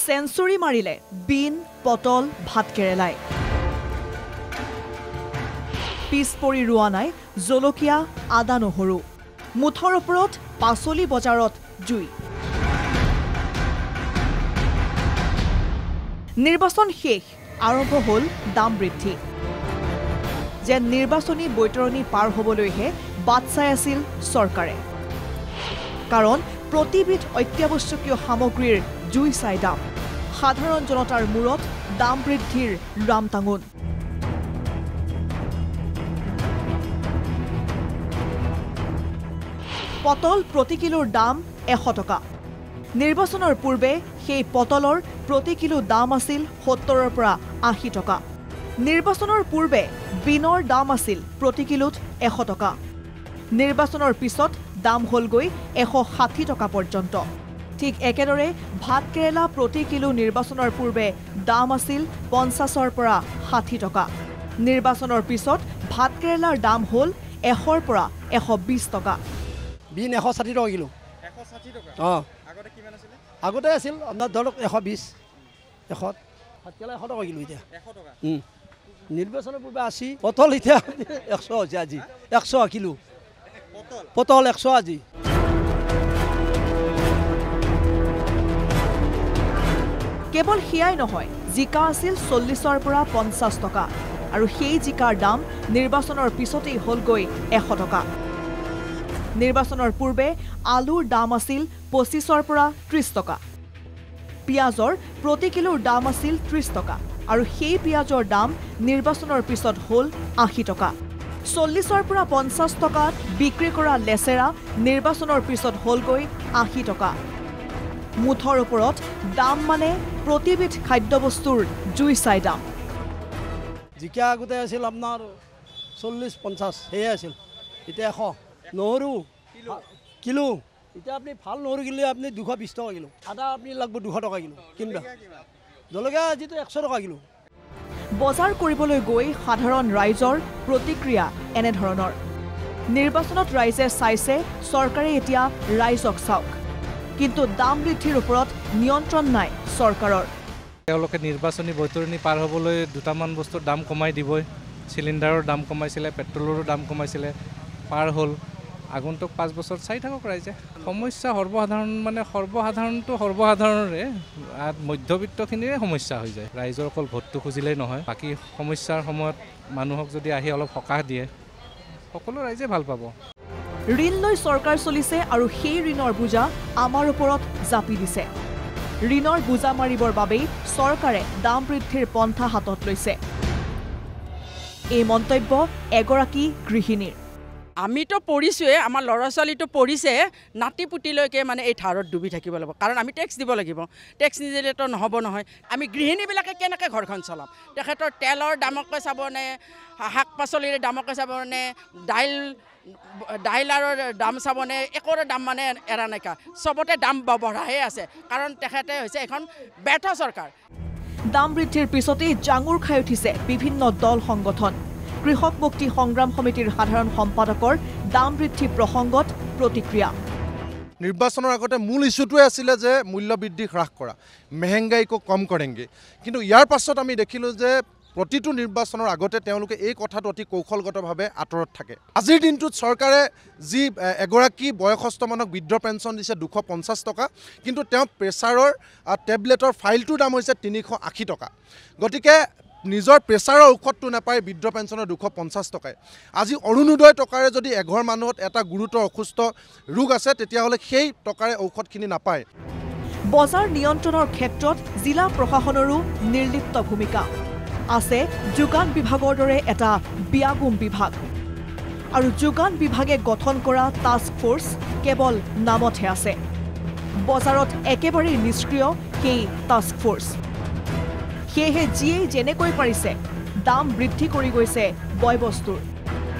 Century মাৰিলে bin পটল ভাতকেৰেলাই পিছ পৰি ৰোৱা নাই জলকীয়া আদা নহৰু মুঠৰ ওপৰত পাচলি বজাৰত জুই নিৰ্বাচন শেষ আৰম্ভ হ'ল দাম বৃদ্ধি যে নিৰ্বাচনী বৈতৰণি পাৰ হ'বলৈহে বাট চাই আছিল চৰকাৰে কাৰণ প্ৰতিবিধ অত্যাৱশ্যকীয় সামগ্ৰীৰ জুই চাই দাম সাধাৰণ জনতাৰ মূৰত দাম বৃদ্ধিৰ ৰামটাঙোন পটল প্ৰতি কিলোৰ দাম 100 টকা নিৰ্বাচনৰ পূৰ্বে সেই পটলৰ প্ৰতি কিলো দাম আছিল 70ৰ পৰা 80 টকা নিৰ্বাচনৰ পূৰ্বে বিনৰ দাম আছিল প্ৰতি কিলোত 100 টকা নিৰ্বাচনৰ পিছত দাম হলগৈ 160 টকা পৰ্যন্ত ঠিক একেদৰে ভাতকেৰেলা প্ৰতি কিলো নিৰ্বাচনৰ পূৰ্বে দাম আছিল 50ৰ পৰা 60 টকা নিৰ্বাচনৰ পিছত ভাতকেৰেলাৰ দাম হল 100ৰ পৰা 120 টকা বিন 160 টকা কিলো 160 টকা আগতে কিমান আছিল আগতে আছিল আপোনাৰ ধৰক 120 100 ভাতকেৰেলা 100 টকা কিলো এতিয়া 100 টকা নিৰ্বাচনৰ পূৰ্বে 80 পটল এতিয়া 100 হৈছে আজি 100 কিলো পটল 100 আজি কেৱল হিয়াই নহয় জিকা আছিল 40ৰ পৰা 50 টকা আৰু সেই জিকাৰ দাম নিৰ্বাচনৰ পিছতেই হলগৈ 100 টকা নিৰ্বাচনৰ পূৰ্বে আলুৰ দাম আছিল 25ৰ পৰা 30 টকা পিয়াজৰ প্ৰতি কিলোৰ দাম আছিল 30 টকা আৰু সেই পিয়াজৰ দাম নিৰ্বাচনৰ পিছত হল 80 টকা 40ৰ পৰা 50 টকাত বিক্ৰী কৰা লেচেৰা নিৰ্বাচনৰ পিছত হলগৈ 80 টকা মুঠৰ ওপৰত দাম মানে প্ৰতিবিধ খাদ্যবস্তুৰ জুই চাই দাম জিকা আগতে আছিল আপোনাৰ 40-50 সেয়া আছিল এতিয়া 100 নহৰু কিলো এতিয়া আপুনি ভাল নহৰু কিলো আপুনি 220 টকা কিলো আদা আপুনি লাগব 200 টকা কিলো কিনবা জলকীয়া যেটো 100 টকা কিলো বজাৰ কৰিবলৈ গৈ সাধাৰণ ৰাইজৰ প্ৰতিক্ৰিয়া এনে ধৰণৰ নিৰ্বাচনত ৰাইজে চাইছে চৰকাৰে এতিয়া ৰাইজক চাওক কিন্তু দাম বৃদ্ধিৰ ওপৰত নিয়ন্ত্ৰণ নাই চৰকাৰৰ তেওঁলোকে নিৰ্বাচনী বৈতৰণি পাৰ হ'বলৈ দুটামান বস্তুৰ দাম কমাই দিবই সিলিণ্ডাৰৰ দাম কমাইছিলে পেট্ৰলৰো দাম কমাইছিলে পাৰ হ'ল আগন্তুক 5 বছৰ চাই থাকক ৰাইজে সমস্যা সৰ্বসাধাৰণ মানে সৰ্বসাধাৰণৰে মধ্যবিত্তখিনিৰে সমস্যা হৈ যায় ৰাইজৰ অকল ভোটটো খুজিলেই নহয় বাকী সমস্যাৰ সময়ত মানুহক যদি আহি অলপ সকাহ দিয়ে সকলো ৰাইজে ভাল পাব ঋণ লৈ চৰকাৰ চলিছে আৰু সেই ঋণৰ বোজা আমাৰ ওপৰত জাপি দিছে ঋণৰ বোজা মাৰিবৰ বাবেই চৰকাৰে দাম বৃদ্ধিৰ পন্থা হাতত লৈছে এই মন্তব্য এগৰাকী গৃহিণীৰ আমিতো পঢ়িছোৱে আমাৰ ল'ৰা ছোৱালীটো পঢ়িছে নাতি পুতিলৈকে মানে এই ধাৰত ডুবি থাকিব লাগিব কাৰণ আমি টেক্স দিব লাগিব টেক্স নিদিলেতো নহ'ব নহয় আমি গৃহিণীবিলাকে কেনেকৈ ঘৰখন চলাম তেখেতৰ তেলৰ দামকে চাবনে শাক পাচলিৰ দামকে চাবনে দাইলাৰৰ দাম চাবনে একোৰে দাম মানে এৰা নাইকা চবতে দাম বঢ়াহে আছে কাৰণ তেখেতে হৈছে এখন ব্যৰ্থ চৰকাৰ দাম বৃদ্ধিৰ পিছতেই জাঙুৰ খাই উঠিছে বিভিন্ন দল সংগঠন কৃষক মুক্তি সংগ্ৰাম সমিতিৰ সাধাৰণ সম্পাদকৰ দাম বৃদ্ধি প্ৰসংগত প্ৰতিক্ৰিয়া নিৰ্বাচনৰ আগতে মূল ইস্যুটোৱে আছিল যে মূল্য বৃদ্ধি হ্ৰাস কৰা মেহেংগাই কো কম কৰেংগে কিন্তু ইয়াৰ পাছত আমি দেখিলো যে প্ৰতিটো নিৰ্বাচনৰ আগতে তেওঁলোকে এই কথাটো অতি কৌশলগতভাৱে আঁতৰত থাকে আজিৰ দিনটোত চৰকাৰে যি এগৰাকী বয়সস্থ মানুহক বৃদ্ধ পেঞ্চন দিছে 250 টকা কিন্তু তেওঁ প্ৰেছাৰৰ টেবলেটৰ ফাইলটোৰ দাম হৈছে 380 টকা গতিকে নিজৰ প্ৰেছাৰৰ ঔষধটো নাপায় বৃদ্ধ পেঞ্চনৰ 250 টকায় আজি অৰুণোদয় টকাৰে যদি এঘৰ মানুহত এটা গুৰুতৰ অসুস্থ ৰোগ আছে তেতিয়াহ'লে সেই টকাৰে ঔষধখিনি নাপায় বজাৰ নিয়ন্ত্ৰণৰ ক্ষেত্ৰত জিলা প্ৰশাসনৰো নিৰ্লিপ্ত ভূমিকা আছে যোগান বিভাগৰ দৰে এটা বিয়াগুম বিভাগ আৰু যোগান বিভাগে গঠন কৰা টাস্ক ফোৰ্স কেৱল নামতহে আছে বজাৰত একেবাৰে নিষ্ক্ৰিয় সেই টাস্ক ফোৰ্স সেয়েহে যিয়ে যেনেকৈ পাৰিছে দাম বৃদ্ধি কৰি গৈছে বয়বস্তুৰ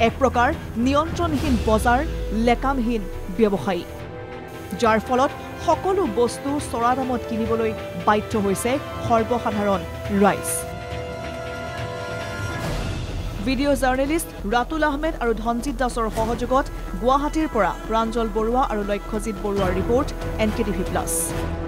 এক প্ৰকাৰ নিয়ন্ত্ৰণহীন বজাৰ লেকামহীন ব্যৱসায়ী যাৰ ফলত সকলো বস্তু চৰা দামত কিনিবলৈ বাধ্য হৈছে সৰ্বসাধাৰণ ৰাইজ ভিডিঅ' জাৰ্নেলিষ্ট ৰাতুল আহমেদ আৰু ধনজিৎ দাসৰ সহযোগত গুৱাহাটীৰ পৰা প্ৰাঞ্জল বৰুৱা আৰু লক্ষ্যজিৎ বৰুৱাৰ ৰিপৰ্ট NKTV+।